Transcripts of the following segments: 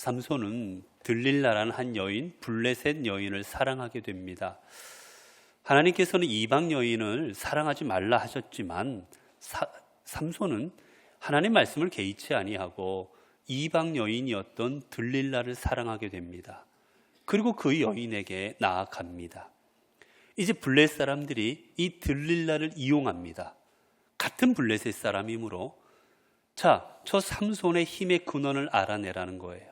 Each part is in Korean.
삼손은 들릴라라는 한 여인, 블레셋 여인을 사랑하게 됩니다. 하나님께서는 이방 여인을 사랑하지 말라 하셨지만 삼손은 하나님 말씀을 개의치 아니하고 이방 여인이었던 들릴라를 사랑하게 됩니다. 그리고 그 여인에게 나아갑니다. 이제 블레셋 사람들이 이 들릴라를 이용합니다. 같은 블레셋 사람이므로 저 삼손의 힘의 근원을 알아내라는 거예요.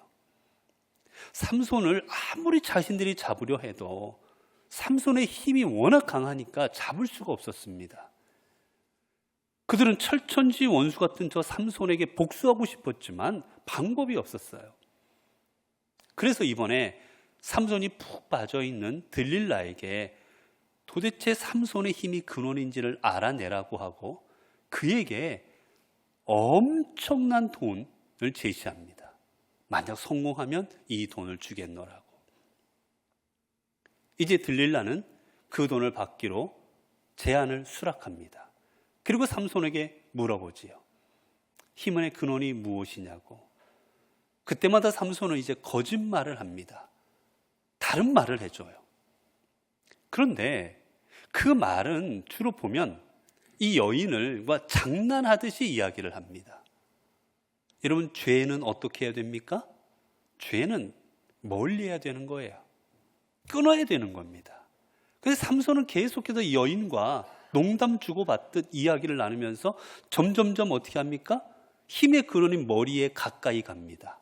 삼손을 아무리 자신들이 잡으려 해도 삼손의 힘이 워낙 강하니까 잡을 수가 없었습니다. 그들은 철천지 원수 같은 저 삼손에게 복수하고 싶었지만 방법이 없었어요. 그래서 이번에 삼손이 푹 빠져있는 들릴라에게 도대체 삼손의 힘이 근원인지를 알아내라고 하고 그에게 엄청난 돈을 제시합니다. 만약 성공하면 이 돈을 주겠노라고. 이제 들릴라는 그 돈을 받기로 제안을 수락합니다. 그리고 삼손에게 물어보지요. 힘의 근원이 무엇이냐고. 그때마다 삼손은 이제 거짓말을 합니다. 다른 말을 해줘요. 그런데 그 말은 주로 보면 이 여인과 장난하듯이 이야기를 합니다. 여러분, 죄는 어떻게 해야 됩니까? 죄는 멀리 해야 되는 거예요. 끊어야 되는 겁니다. 그래서 삼손은 계속해서 이 여인과 농담 주고받듯 이야기를 나누면서 점점점 어떻게 합니까? 힘의 근원인 머리에 가까이 갑니다.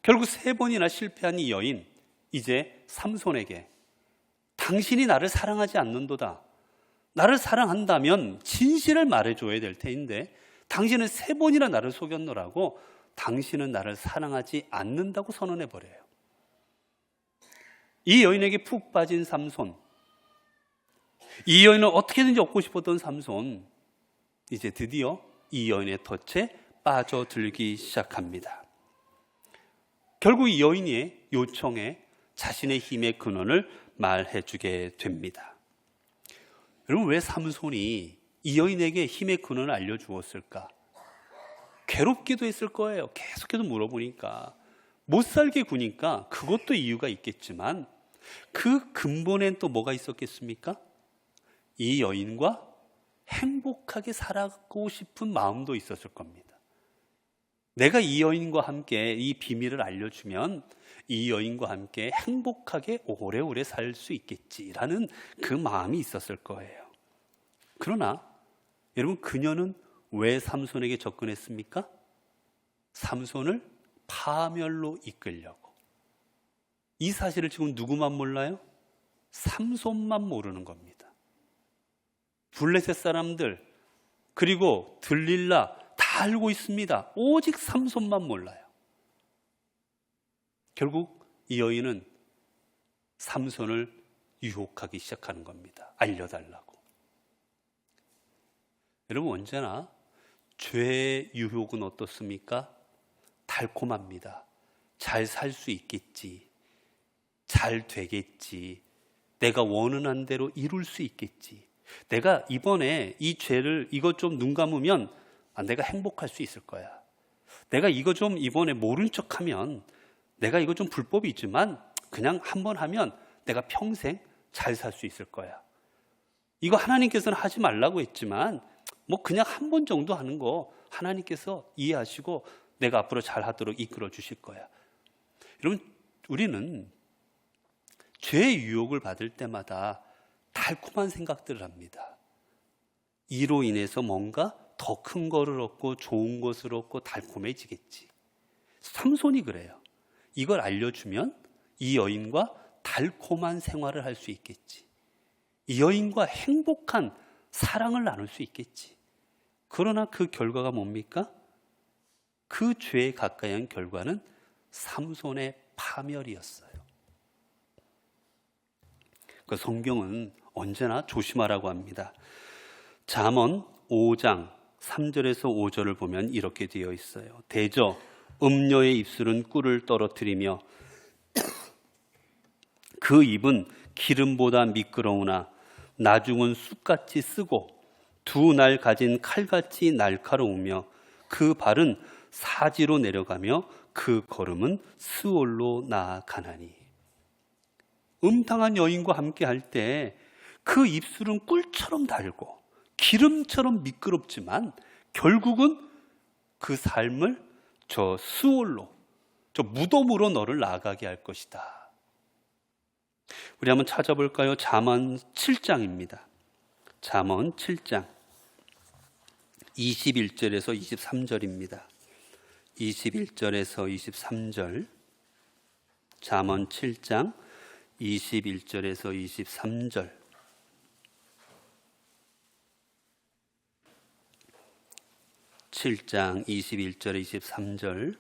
결국 3번이나 실패한 이 여인, 이제 삼손에게 당신이 나를 사랑하지 않는도다. 나를 사랑한다면 진실을 말해줘야 될 테인데 당신은 3번이나 나를 속였노라고 당신은 나를 사랑하지 않는다고 선언해버려요. 이 여인에게 푹 빠진 삼손, 이 여인을 어떻게든지 얻고 싶었던 삼손, 이제 드디어 이 여인의 덫에 빠져들기 시작합니다. 결국 이 여인의 요청에 자신의 힘의 근원을 말해주게 됩니다. 여러분, 왜 삼손이 이 여인에게 힘의 근원을 알려주었을까? 괴롭기도 했을 거예요. 계속해서 물어보니까. 못 살게 구니까 그것도 이유가 있겠지만 그 근본엔 또 뭐가 있었겠습니까? 이 여인과 행복하게 살아가고 싶은 마음도 있었을 겁니다. 내가 이 여인과 함께 이 비밀을 알려주면 이 여인과 함께 행복하게 오래오래 살 수 있겠지라는 그 마음이 있었을 거예요. 그러나 여러분, 그녀는 왜 삼손에게 접근했습니까? 삼손을 파멸로 이끌려고. 이 사실을 지금 누구만 몰라요? 삼손만 모르는 겁니다. 블레셋 사람들 그리고 들릴라 다 알고 있습니다. 오직 삼손만 몰라요. 결국 이 여인은 삼손을 유혹하기 시작하는 겁니다. 알려달라고. 여러분, 언제나 죄의 유혹은 어떻습니까? 달콤합니다. 잘 살 수 있겠지. 잘 되겠지. 내가 원하는 대로 이룰 수 있겠지. 내가 이번에 이 죄를 이것 좀 눈 감으면 내가 행복할 수 있을 거야. 내가 이거 좀 이번에 모른 척하면 내가 이거 좀 불법이 있지만 그냥 한번 하면 내가 평생 잘 살 수 있을 거야. 이거 하나님께서는 하지 말라고 했지만 뭐 그냥 한 번 정도 하는 거 하나님께서 이해하시고 내가 앞으로 잘 하도록 이끌어 주실 거야. 여러분, 우리는 죄의 유혹을 받을 때마다 달콤한 생각들을 합니다. 이로 인해서 뭔가 더 큰 거를 얻고 좋은 것을 얻고 달콤해지겠지. 삼손이 그래요. 이걸 알려주면 이 여인과 달콤한 생활을 할 수 있겠지. 이 여인과 행복한 사랑을 나눌 수 있겠지. 그러나 그 결과가 뭡니까? 그 죄에 가까이 한 결과는 삼손의 파멸이었어요. 그 성경은 언제나 조심하라고 합니다. 잠언 5장 3절에서 5절을 보면 이렇게 되어 있어요. 대저 음녀의 입술은 꿀을 떨어뜨리며 그 입은 기름보다 미끄러우나 나중은 쑥같이 쓰고 두 날 가진 칼같이 날카로우며 그 발은 사지로 내려가며 그 걸음은 스올로 나아가나니. 음탕한 여인과 함께 할 때 그 입술은 꿀처럼 달고 기름처럼 미끄럽지만 결국은 그 삶을 저 스올로, 저 무덤으로 너를 나아가게 할 것이다. 우리 한번 찾아볼까요? 잠언 7장입니다. 잠언 7장 21절에서 23절입니다. 21절에서 23절. 잠언 7장 21절에서 23절. 7장 21절 23절.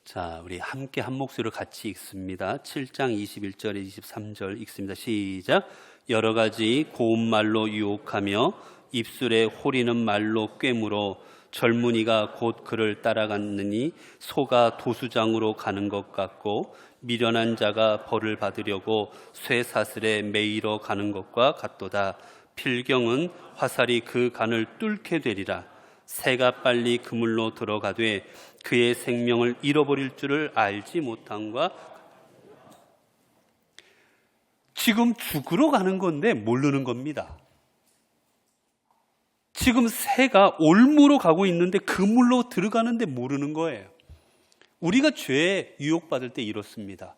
자, 우리 함께 한 목소리로 같이 읽습니다. 7장 21절 23절 읽습니다. 시작. 여러 가지 고운 말로 유혹하며 입술에 호리는 말로 꿰물어 젊은이가 곧 그를 따라갔느니 소가 도수장으로 가는 것 같고 미련한 자가 벌을 받으려고 쇠사슬에 매이러 가는 것과 같도다. 필경은 화살이 그 간을 뚫게 되리라. 새가 빨리 그물로 들어가되 그의 생명을 잃어버릴 줄을 알지 못함과. 지금 죽으러 가는 건데 모르는 겁니다. 지금 새가 올무로 가고 있는데 그물로 들어가는데 모르는 거예요. 우리가 죄에 유혹받을 때 이렇습니다.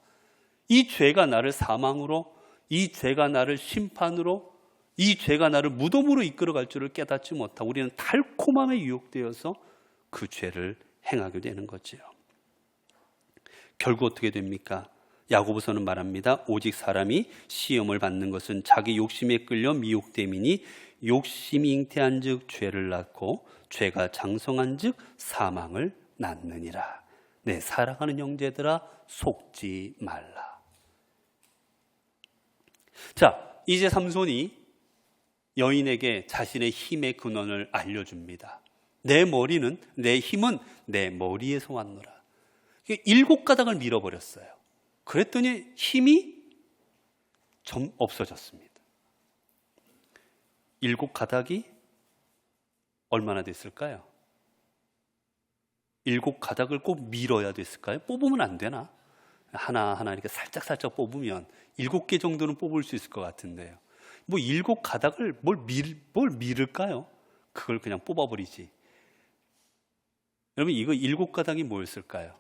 이 죄가 나를 사망으로, 이 죄가 나를 심판으로, 이 죄가 나를 무덤으로 이끌어갈 줄을 깨닫지 못하고 우리는 달콤함에 유혹되어서 그 죄를 행하게 되는 거죠. 결국 어떻게 됩니까? 야고보서는 말합니다. 오직 사람이 시험을 받는 것은 자기 욕심에 끌려 미혹됨이니 욕심이 잉태한 즉 죄를 낳고 죄가 장성한 즉 사망을 낳느니라. 네, 사랑하는 형제들아 속지 말라. 자, 이제 삼손이 여인에게 자신의 힘의 근원을 알려줍니다. 내 머리는, 내 힘은 내 머리에서 왔노라. 7가닥을 밀어버렸어요. 그랬더니 힘이 좀 없어졌습니다. 7가닥이 얼마나 됐을까요? 7가닥을 꼭 밀어야 됐을까요? 뽑으면 안 되나? 하나하나 이렇게 살짝살짝 뽑으면 7개 정도는 뽑을 수 있을 것 같은데요. 뭐 7가닥을 뭘 밀을까요? 그걸 그냥 뽑아버리지. 여러분, 이거 7가닥이 뭐였을까요?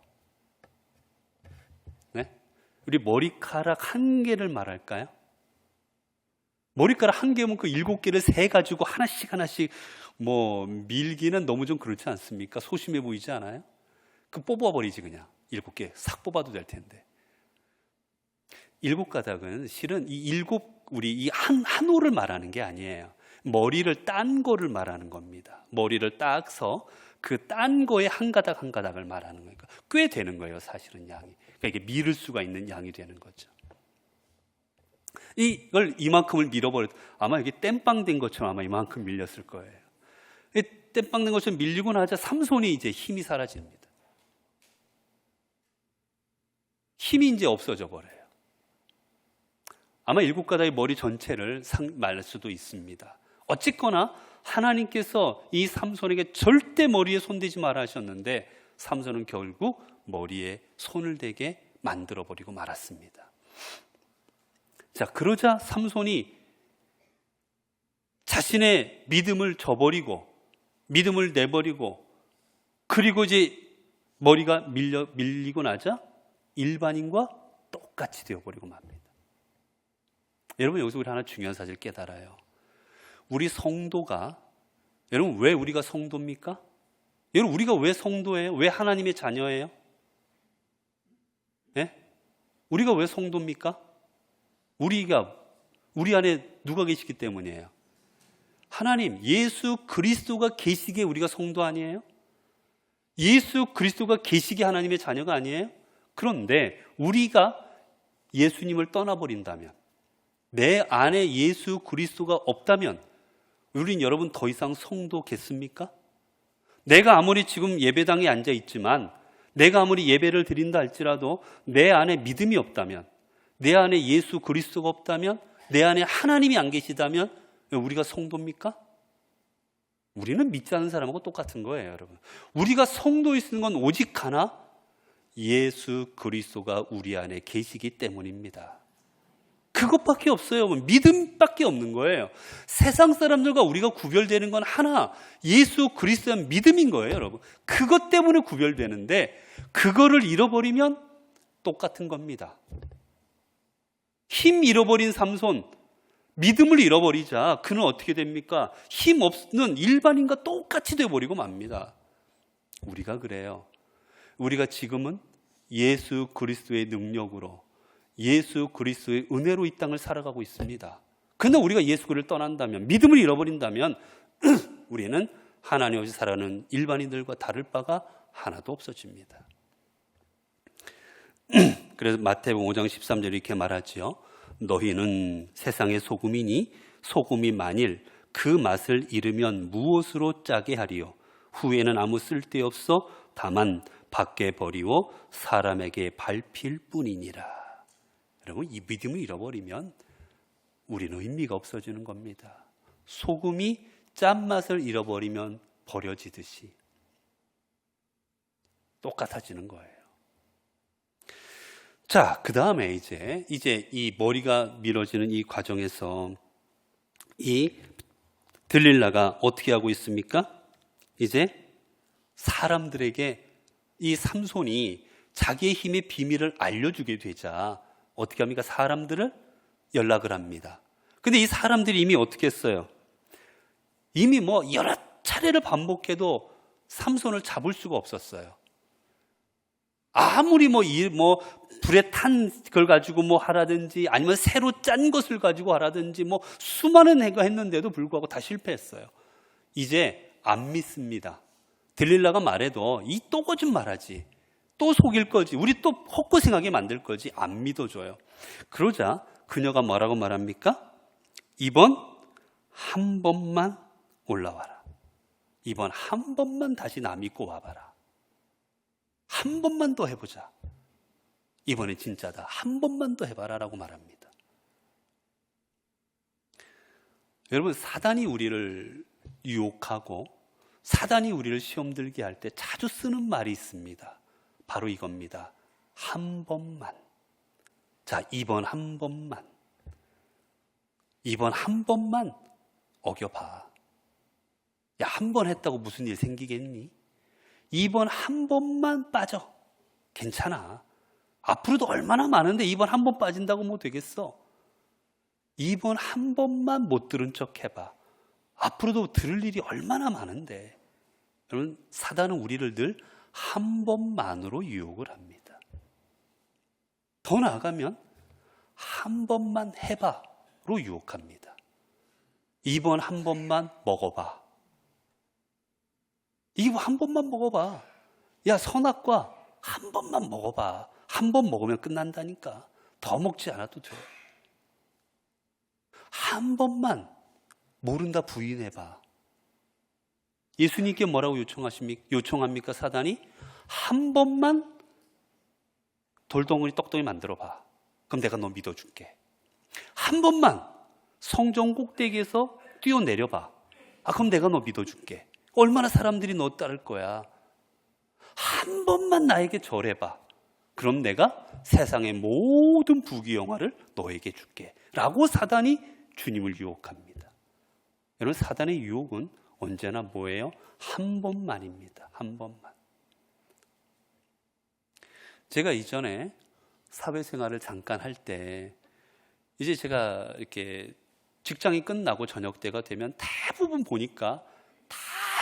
네? 우리 머리카락 한 개를 말할까요? 머리카락 한 개면 그 7개를 세 가지고 하나씩 뭐 밀기는 너무 좀 그렇지 않습니까? 소심해 보이지 않아요? 그 뽑아버리지 그냥. 7개 싹 뽑아도 될 텐데. 7가닥은 실은 우리 이 한 호를 말하는 게 아니에요. 머리를 딴 거를 말하는 겁니다. 머리를 따서 그 딴 거에 한 가닥 한 가닥을 말하는 거니까 꽤 되는 거예요, 사실은 양이. 그러니까 이게 밀을 수가 있는 양이 되는 거죠. 이걸 이만큼을 밀어버려 아마 이게 땜빵 된 것처럼 아마 이만큼 밀렸을 거예요. 땜빵 된 것처럼 밀리고 나자 삼손이 이제 힘이 사라집니다. 힘이 이제 없어져 버려요. 아마 7가닥의 머리 전체를 말할 수도 있습니다. 어쨌거나 하나님께서 이 삼손에게 절대 머리에 손대지 마라 하셨는데 삼손은 결국 머리에 손을 대게 만들어버리고 말았습니다. 자, 그러자 삼손이 자신의 믿음을 저버리고 믿음을 내버리고 그리고 이제 머리가 밀리고 나자 일반인과 똑같이 되어버리고 맙니다. 여러분, 여기서 우리 하나 중요한 사실을 깨달아요. 우리 성도가, 여러분, 왜 우리가 성도입니까? 여러분, 우리가 왜 성도예요? 왜 하나님의 자녀예요? 네? 우리가 왜 성도입니까? 우리 안에 누가 계시기 때문이에요? 하나님, 예수 그리스도가 계시기에 우리가 성도 아니에요? 예수 그리스도가 계시기에 하나님의 자녀가 아니에요? 그런데 우리가 예수님을 떠나버린다면, 내 안에 예수 그리스도가 없다면 우린 여러분 더 이상 성도겠습니까? 내가 아무리 지금 예배당에 앉아 있지만, 내가 아무리 예배를 드린다 할지라도 내 안에 믿음이 없다면, 내 안에 예수 그리스도가 없다면, 내 안에 하나님이 안 계시다면 우리가 성도입니까? 우리는 믿지 않는 사람하고 똑같은 거예요, 여러분. 우리가 성도에 쓰는 건 오직 하나, 예수 그리스도가 우리 안에 계시기 때문입니다. 그것밖에 없어요. 믿음밖에 없는 거예요. 세상 사람들과 우리가 구별되는 건 하나, 예수 그리스도의 믿음인 거예요, 여러분. 그것 때문에 구별되는데 그거를 잃어버리면 똑같은 겁니다. 힘 잃어버린 삼손, 믿음을 잃어버리자 그는 어떻게 됩니까? 힘 없는 일반인과 똑같이 되어버리고 맙니다. 우리가 그래요. 우리가 지금은 예수 그리스도의 능력으로, 예수 그리스도의 은혜로 이 땅을 살아가고 있습니다. 그런데 우리가 예수 그리스도를 떠난다면, 믿음을 잃어버린다면 우리는 하나님 없이 살아가는 일반인들과 다를 바가 하나도 없어집니다. 그래서 마태복음 5장 13절에 이렇게 말하지요. 너희는 세상의 소금이니 소금이 만일 그 맛을 잃으면 무엇으로 짜게 하리요? 후에는 아무 쓸데없어 다만 밖에 버리고 사람에게 밟힐 뿐이니라. 여러분, 이 믿음을 잃어버리면 우리는 의미가 없어지는 겁니다. 소금이 짠맛을 잃어버리면 버려지듯이 똑같아지는 거예요. 자, 그 다음에 이제 이 머리가 밀어지는 이 과정에서 이 들릴라가 어떻게 하고 있습니까? 이제 사람들에게 이 삼손이 자기의 힘의 비밀을 알려주게 되자 어떻게 합니까? 사람들을 연락을 합니다. 근데 이 사람들이 이미 어떻게 했어요? 이미 여러 차례를 반복해도 삼손을 잡을 수가 없었어요. 아무리 불에 탄 걸 가지고 하라든지 아니면 새로 짠 것을 가지고 하라든지 수많은 해가 했는데도 불구하고 다 실패했어요. 이제 안 믿습니다. 들릴라가 말해도 이 또 거짓말하지, 또 속일 거지, 우리 또 헛고생하게 만들 거지, 안 믿어줘요. 그러자 그녀가 뭐라고 말합니까? 이번 한 번만 올라와라. 이번 한 번만 다시 나 믿고 와봐라. 한 번만 더 해보자. 이번엔 진짜다. 한 번만 더 해봐라 라고 말합니다. 여러분, 사단이 우리를 유혹하고 사단이 우리를 시험 들게 할 때 자주 쓰는 말이 있습니다. 바로 이겁니다. 한 번만. 자, 이번 한 번만. 이번 한 번만 어겨봐. 야, 한 번 했다고 무슨 일 생기겠니? 이번 한 번만 빠져. 괜찮아. 앞으로도 얼마나 많은데 이번 한 번 빠진다고 되겠어? 이번 한 번만 못 들은 척 해봐. 앞으로도 들을 일이 얼마나 많은데. 여러분, 사단은 우리를 늘 한 번만으로 유혹을 합니다. 더 나아가면 한 번만 해봐로 유혹합니다. 이번 한 번만 먹어봐. 이거 한 번만 먹어봐. 야, 선악과 한 번만 먹어봐. 한 번 먹으면 끝난다니까. 더 먹지 않아도 돼. 한 번만 모른다 부인해봐. 예수님께 뭐라고 요청합니까? 사단이? 한 번만 돌덩어리 떡덩이 만들어봐. 그럼 내가 너 믿어줄게. 한 번만 성전 꼭대기에서 뛰어내려봐. 그럼 내가 너 믿어줄게. 얼마나 사람들이 너 따를 거야. 한 번만 나에게 절해봐. 그럼 내가 세상의 모든 부귀영화를 너에게 줄게. 라고 사단이 주님을 유혹합니다. 여러분, 사단의 유혹은 언제나 뭐예요? 한 번만입니다. 한 번만. 제가 이전에 사회생활을 잠깐 할 때 이제 제가 이렇게 직장이 끝나고 저녁 때가 되면 대부분 보니까 다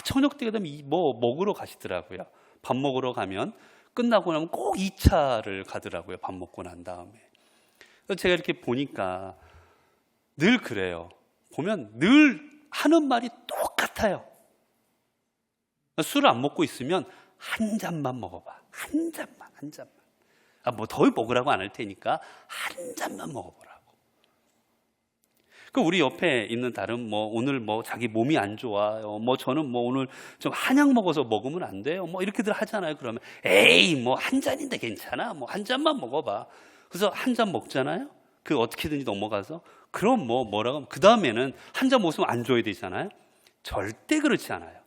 저녁 때가 되면 먹으러 가시더라고요. 밥 먹으러 가면 끝나고 나면 꼭 2차를 가더라고요. 밥 먹고 난 다음에. 그래서 제가 이렇게 보니까 늘 그래요. 보면 늘 하는 말이 똑같아요. 술을 안 먹고 있으면 한 잔만 먹어봐. 한 잔만. 더 먹으라고 안 할 테니까 한 잔만 먹어보라고. 그 우리 옆에 있는 다른 오늘 자기 몸이 안 좋아요. 저는 오늘 좀 한약 먹어서 먹으면 안 돼요. 이렇게들 하잖아요. 그러면 에이 한 잔인데 괜찮아. 한 잔만 먹어봐. 그래서 한 잔 먹잖아요. 그 어떻게든지 넘어가서 그럼 뭐라고 하면 그 다음에는 한 잔 먹으면 안 줘야 되잖아요. 절대 그렇지 않아요.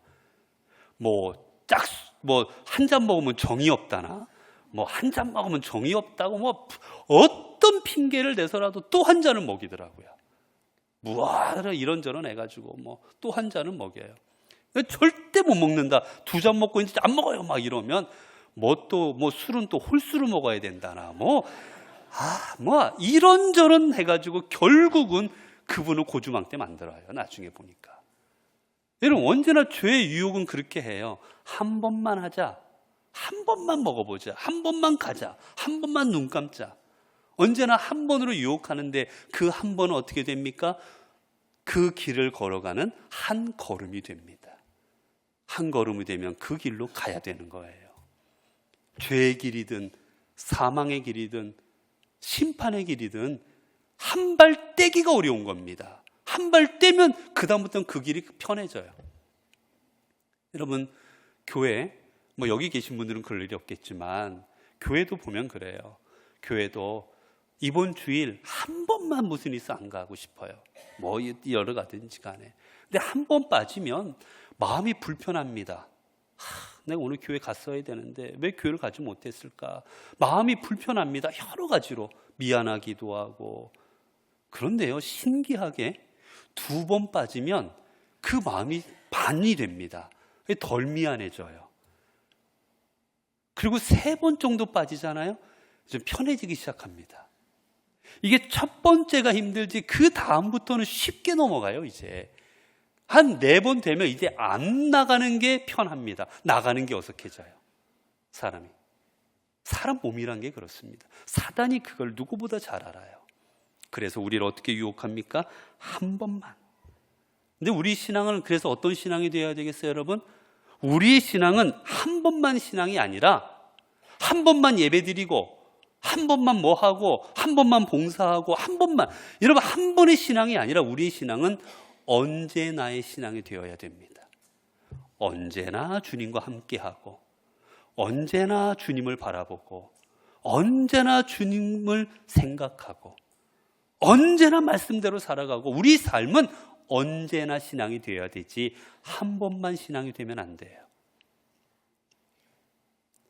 한 잔 먹으면 정이 없다나, 한 잔 먹으면 정이 없다고, 어떤 핑계를 대서라도 또 한 잔을 먹이더라고요. 무하라 이런저런 해가지고, 또 한 잔을 먹여요. 절대 못 먹는다. 2잔 먹고 이제 안 먹어요. 막 이러면, 술은 또 홀수로 먹어야 된다나, 이런저런 해가지고 결국은 그분을 고주망때 만들어요. 나중에 보니까. 여러분, 언제나 죄의 유혹은 그렇게 해요. 한 번만 하자. 한 번만 먹어보자. 한 번만 가자. 한 번만 눈 감자. 언제나 한 번으로 유혹하는데 그 한 번은 어떻게 됩니까? 그 길을 걸어가는 한 걸음이 됩니다. 한 걸음이 되면 그 길로 가야 되는 거예요. 죄의 길이든 사망의 길이든 심판의 길이든 한 발 떼기가 어려운 겁니다. 한 발 떼면 그다음부터는 그 길이 편해져요. 여러분, 교회, 여기 계신 분들은 그럴 일이 없겠지만 교회도 보면 그래요. 교회도 이번 주일 한 번만 무슨 일이 있어 안 가고 싶어요. 여러 가든지 간에. 근데 한 번 빠지면 마음이 불편합니다. 내가 오늘 교회 갔어야 되는데 왜 교회를 가지 못했을까? 마음이 불편합니다. 여러 가지로 미안하기도 하고. 그런데요, 신기하게 2번 빠지면 그 마음이 반이 됩니다. 덜 미안해져요. 그리고 3번 정도 빠지잖아요. 좀 편해지기 시작합니다. 이게 첫 번째가 힘들지 그 다음부터는 쉽게 넘어가요. 이제 한 4번 되면 이제 안 나가는 게 편합니다. 나가는 게 어색해져요. 사람 몸이란 게 그렇습니다. 사단이 그걸 누구보다 잘 알아요. 그래서 우리를 어떻게 유혹합니까? 한 번만. 근데 우리 신앙은 그래서 어떤 신앙이 되어야 되겠어요, 여러분? 우리의 신앙은 한 번만 신앙이 아니라 한 번만 예배드리고 한 번만 하고 한 번만 봉사하고 한 번만, 여러분, 한 번의 신앙이 아니라 우리의 신앙은 언제나의 신앙이 되어야 됩니다. 언제나 주님과 함께하고 언제나 주님을 바라보고 언제나 주님을 생각하고 언제나 말씀대로 살아가고, 우리 삶은 언제나 신앙이 되어야 되지 한 번만 신앙이 되면 안 돼요.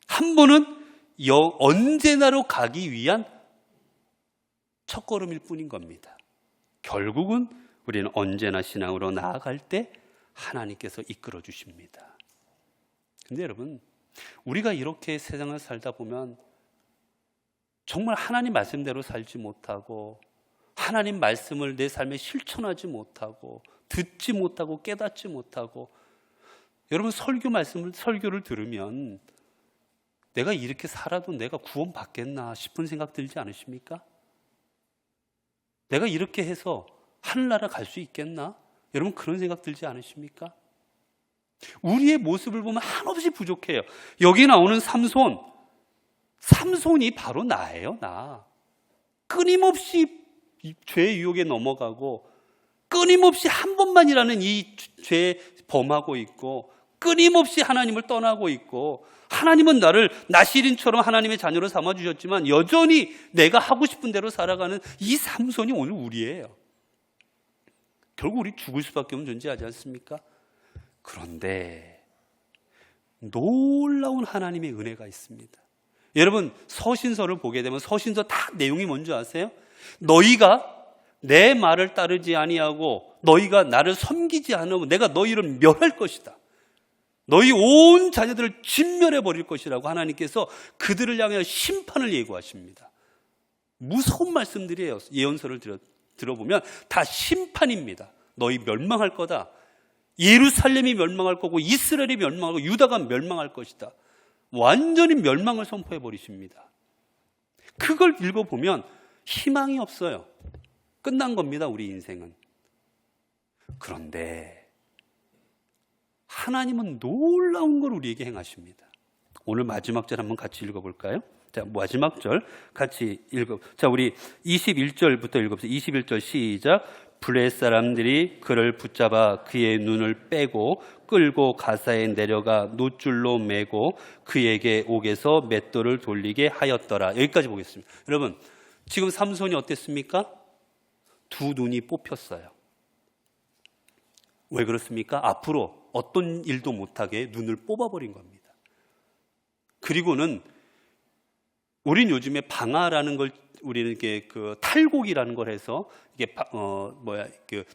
한 번은 언제나로 가기 위한 첫걸음일 뿐인 겁니다. 결국은 우리는 언제나 신앙으로 나아갈 때 하나님께서 이끌어 주십니다. 근데 여러분, 우리가 이렇게 세상을 살다 보면 정말 하나님 말씀대로 살지 못하고 하나님 말씀을 내 삶에 실천하지 못하고 듣지 못하고 깨닫지 못하고, 여러분, 설교를 들으면 내가 이렇게 살아도 내가 구원 받겠나 싶은 생각 들지 않으십니까? 내가 이렇게 해서 하늘나라 갈 수 있겠나? 여러분, 그런 생각 들지 않으십니까? 우리의 모습을 보면 한없이 부족해요. 여기 나오는 삼손이 바로 나예요. 나. 끊임없이 이 죄의 유혹에 넘어가고 끊임없이 한 번만이라는 이 죄에 범하고 있고 끊임없이 하나님을 떠나고 있고, 하나님은 나를 나시린처럼 하나님의 자녀로 삼아주셨지만 여전히 내가 하고 싶은 대로 살아가는 이 삼손이 오늘 우리예요. 결국 우리 죽을 수밖에 없는 존재하지 않습니까? 그런데 놀라운 하나님의 은혜가 있습니다. 여러분, 서신서를 보게 되면 서신서 다 내용이 뭔지 아세요? 너희가 내 말을 따르지 아니하고 너희가 나를 섬기지 않으면 내가 너희를 멸할 것이다. 너희 온 자녀들을 진멸해 버릴 것이라고 하나님께서 그들을 향해 심판을 예고하십니다. 무서운 말씀들이에요. 예언서를 들어보면 다 심판입니다. 너희 멸망할 거다. 예루살렘이 멸망할 거고 이스라엘이 멸망하고 유다가 멸망할 것이다. 완전히 멸망을 선포해 버리십니다. 그걸 읽어보면 희망이 없어요. 끝난 겁니다, 우리 인생은. 그런데 하나님은 놀라운 걸 우리에게 행하십니다. 오늘 마지막 절 한번 같이 읽어볼까요? 자, 마지막 절 같이 자, 우리 21절부터 읽어보세요. 21절 시작. 블레셋 사람들이 그를 붙잡아 그의 눈을 빼고 끌고 가사에 내려가 노줄로 매고 그에게 옥에서 맷돌을 돌리게 하였더라. 여기까지 보겠습니다. 여러분, 지금 삼손이 어땠습니까? 2 눈이 뽑혔어요. 왜 그렇습니까? 앞으로 어떤 일도 못하게 눈을 뽑아버린 겁니다. 그리고는 우린 요즘에 방아라는 걸 우리는 이게 그 탈곡이라는 걸 해서 이게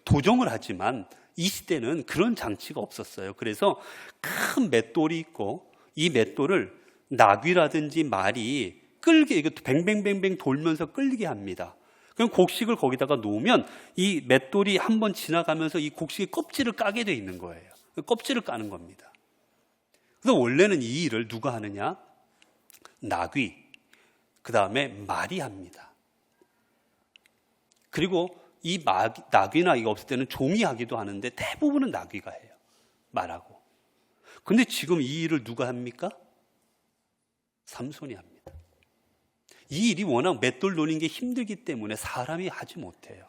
도정을 하지만 이 시대는 그런 장치가 없었어요. 그래서 큰 맷돌이 있고 이 맷돌을 나귀라든지 말이 끌게, 이거 뱅뱅뱅뱅 돌면서 끌게 합니다. 그럼 곡식을 거기다가 놓으면 이 맷돌이 한번 지나가면서 이 곡식의 껍질을 까게 돼 있는 거예요. 껍질을 까는 겁니다. 그래서 원래는 이 일을 누가 하느냐? 나귀, 그 다음에 말이 합니다. 그리고 이 나귀나 이거 없을 때는 종이 하기도 하는데 대부분은 나귀가 해요. 말하고. 근데 지금 이 일을 누가 합니까? 삼손이 합니다. 이 일이 워낙 맷돌 노는 게 힘들기 때문에 사람이 하지 못해요.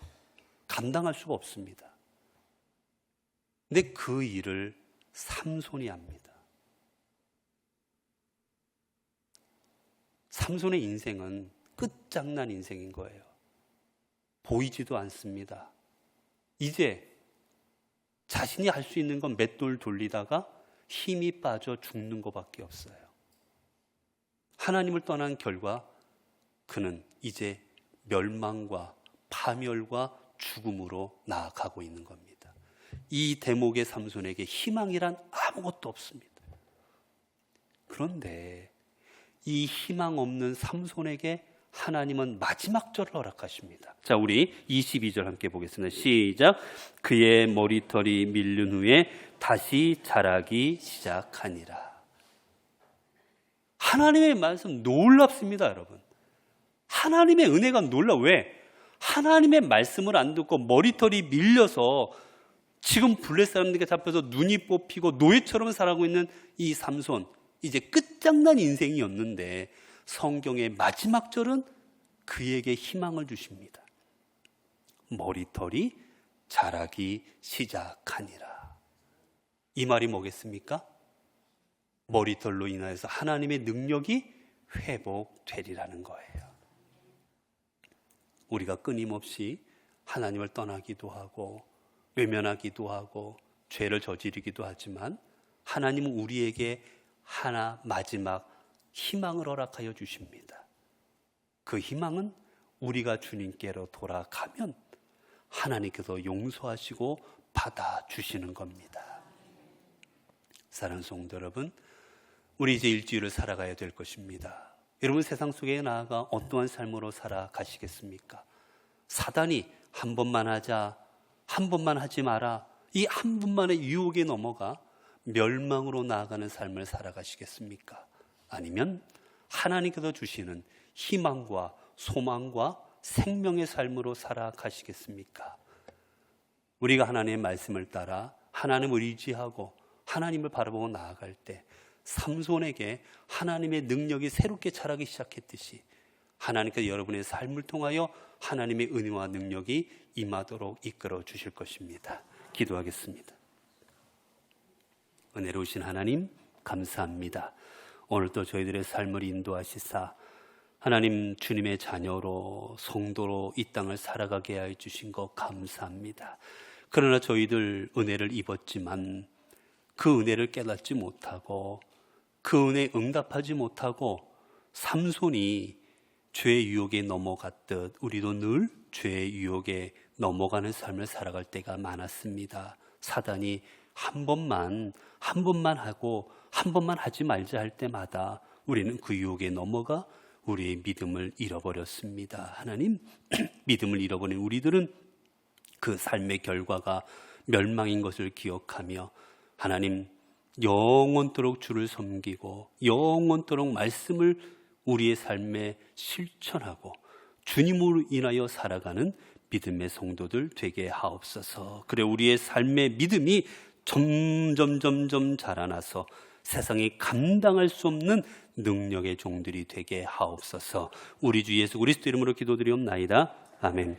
감당할 수가 없습니다. 근데 그 일을 삼손이 합니다. 삼손의 인생은 끝장난 인생인 거예요. 보이지도 않습니다. 이제 자신이 할 수 있는 건 맷돌 돌리다가 힘이 빠져 죽는 것밖에 없어요. 하나님을 떠난 결과 그는 이제 멸망과 파멸과 죽음으로 나아가고 있는 겁니다. 이 대목의 삼손에게 희망이란 아무것도 없습니다. 그런데 이 희망 없는 삼손에게 하나님은 마지막 절을 허락하십니다. 자, 우리 22절 함께 보겠습니다. 시작. 그의 머리털이 밀린 후에 다시 자라기 시작하니라. 하나님의 말씀 놀랍습니다, 여러분. 하나님의 은혜가 놀라. 왜? 하나님의 말씀을 안 듣고 머리털이 밀려서 지금 블레셋 사람들에게 잡혀서 눈이 뽑히고 노예처럼 살아가고 있는 이 삼손, 이제 끝장난 인생이었는데 성경의 마지막 절은 그에게 희망을 주십니다. 머리털이 자라기 시작하니라. 이 말이 뭐겠습니까? 머리털로 인하여서 하나님의 능력이 회복되리라는 거예요. 우리가 끊임없이 하나님을 떠나기도 하고 외면하기도 하고 죄를 저지르기도 하지만 하나님은 우리에게 하나 마지막 희망을 허락하여 주십니다. 그 희망은 우리가 주님께로 돌아가면 하나님께서 용서하시고 받아주시는 겁니다. 사랑하는 성도 여러분, 우리 이제 일주일을 살아가야 될 것입니다. 여러분, 세상 속에 나아가 어떠한 삶으로 살아가시겠습니까? 사단이 한 번만 하자, 한 번만 하지 마라, 이 한 번만의 유혹에 넘어가 멸망으로 나아가는 삶을 살아가시겠습니까? 아니면 하나님께서 주시는 희망과 소망과 생명의 삶으로 살아가시겠습니까? 우리가 하나님의 말씀을 따라 하나님을 의지하고 하나님을 바라보고 나아갈 때 삼손에게 하나님의 능력이 새롭게 자라기 시작했듯이 하나님께서 여러분의 삶을 통하여 하나님의 은혜와 능력이 임하도록 이끌어 주실 것입니다. 기도하겠습니다. 은혜로우신 하나님, 감사합니다. 오늘도 저희들의 삶을 인도하시사 하나님, 주님의 자녀로 성도로 이 땅을 살아가게 하여 주신 것 감사합니다. 그러나 저희들 은혜를 입었지만 그 은혜를 깨닫지 못하고 그 은혜에 응답하지 못하고 삼손이 죄의 유혹에 넘어갔듯 우리도 늘 죄의 유혹에 넘어가는 삶을 살아갈 때가 많았습니다. 사단이 한 번만 하고 한 번만 하지 말자 할 때마다 우리는 그 유혹에 넘어가 우리의 믿음을 잃어버렸습니다. 하나님, 믿음을 잃어버린 우리들은 그 삶의 결과가 멸망인 것을 기억하며 하나님, 영원토록 주를 섬기고 영원토록 말씀을 우리의 삶에 실천하고 주님으로 인하여 살아가는 믿음의 성도들 되게 하옵소서. 그래, 우리의 삶의 믿음이 점점 자라나서 세상이 감당할 수 없는 능력의 종들이 되게 하옵소서. 우리 주 예수 그리스도 이름으로 기도드리옵나이다. 아멘.